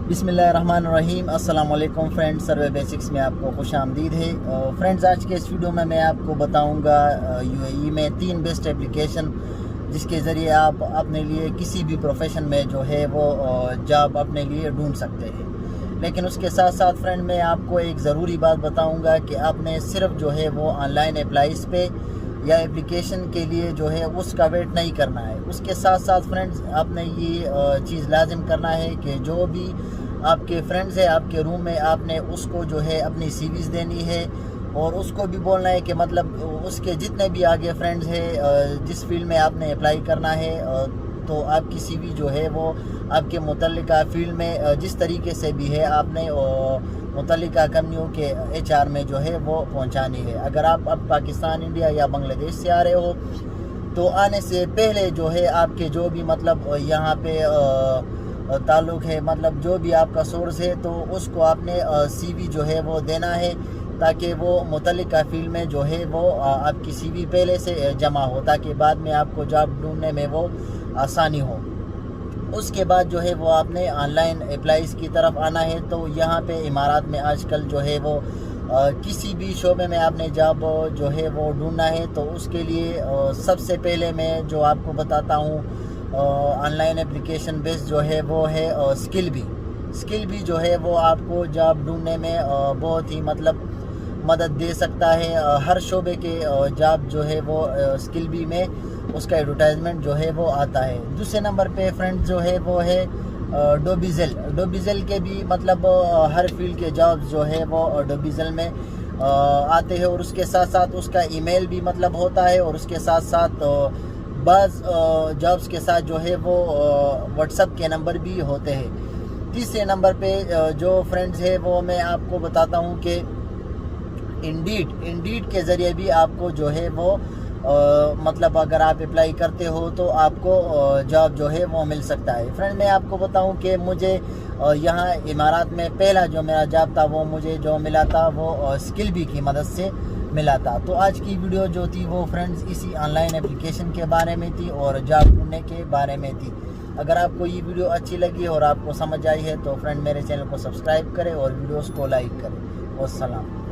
बिस्मिल्लाहिर्रहमानिर्रहीम। अस्सलाम वालेकुम फ्रेंड्स, सर्वे बेसिक्स में आपको खुश आमदीद है। फ्रेंड्स, आज के इस वीडियो में मैं आपको बताऊंगा यूएई में 3 बेस्ट एप्लीकेशन जिसके ज़रिए आप अपने लिए किसी भी प्रोफेशन में जो है वो जॉब अपने लिए ढूंढ सकते हैं। लेकिन उसके साथ साथ फ्रेंड मैं आपको एक ज़रूरी बात बताऊंगा कि आपने सिर्फ जो है वो ऑनलाइन अप्लाईज पे या एप्लीकेशन के लिए जो है उसका वेट नहीं करना है। उसके साथ साथ फ्रेंड्स आपने ये चीज़ लाजिम करना है कि जो भी आपके फ्रेंड्स है आपके रूम में, आपने उसको जो है अपनी सीवीज़ देनी है और उसको भी बोलना है कि मतलब उसके जितने भी आगे फ्रेंड्स है जिस फील्ड में आपने अप्लाई करना है तो आपकी सीवी जो है वो आपके मुतल्लिका फील्ड में जिस तरीके से भी है आपने मुतल्लिका कंपनियों के HR में जो है वो पहुंचानी है। अगर आप अब पाकिस्तान, इंडिया या बांग्लादेश से आ रहे हो तो आने से पहले जो है आपके जो भी मतलब यहाँ पे ताल्लुक़ है, मतलब जो भी आपका सोर्स है, तो उसको आपने CV जो है वो देना है ताकि वो मुतल्लिका फील्ड में जो है वो आपकी CV पहले से जमा हो ताकि बाद में आपको जॉब ढूंढने में वो आसानी हो। उसके बाद जो है वो आपने ऑनलाइन अप्लाईज की तरफ आना है। तो यहाँ पे इमारात में आजकल जो है वो किसी भी शोबे में आपने जॉब जो है वो ढूंढना है तो उसके लिए सबसे पहले मैं जो आपको बताता हूँ ऑनलाइन एप्लीकेशन बेस्ड जो है वो है स्किल भी जो है वो आपको जॉब ढूंढने में बहुत ही मतलब मदद दे सकता है। हर शोबे के जॉब जो है वो स्किल भी में उसका एडवर्टाइजमेंट जो है वो आता है। दूसरे नंबर पे फ्रेंड्स जो है वो है डोबिज़ल के भी मतलब हर फील्ड के जॉब्स जो है वो डोबिज़ल में आते हैं और उसके साथ साथ उसका ईमेल भी मतलब होता है और उसके साथ साथ बाज़ जॉब्स के साथ जो है वो व्हाट्सएप के नंबर भी होते हैं। तीसरे नंबर पे जो फ्रेंड्स है वो मैं आपको बताता हूँ कि इंडीड के ज़रिए भी आपको जो है वो मतलब अगर आप अप्लाई करते हो तो आपको जॉब जो है वो मिल सकता है। फ्रेंड मैं आपको बताऊं कि मुझे यहाँ इमारात में पहला जो मेरा जॉब था वो मुझे जो मिला था वो स्किल बी की मदद से मिला था। तो आज की वीडियो जो थी वो फ्रेंड्स इसी ऑनलाइन एप्लीकेशन के बारे में थी और जॉब ढूंढने के बारे में थी। अगर आपको ये वीडियो अच्छी लगी और आपको समझ आई है तो फ्रेंड मेरे चैनल को सब्सक्राइब करें और वीडियोज़ को लाइक करें। वस्सलाम।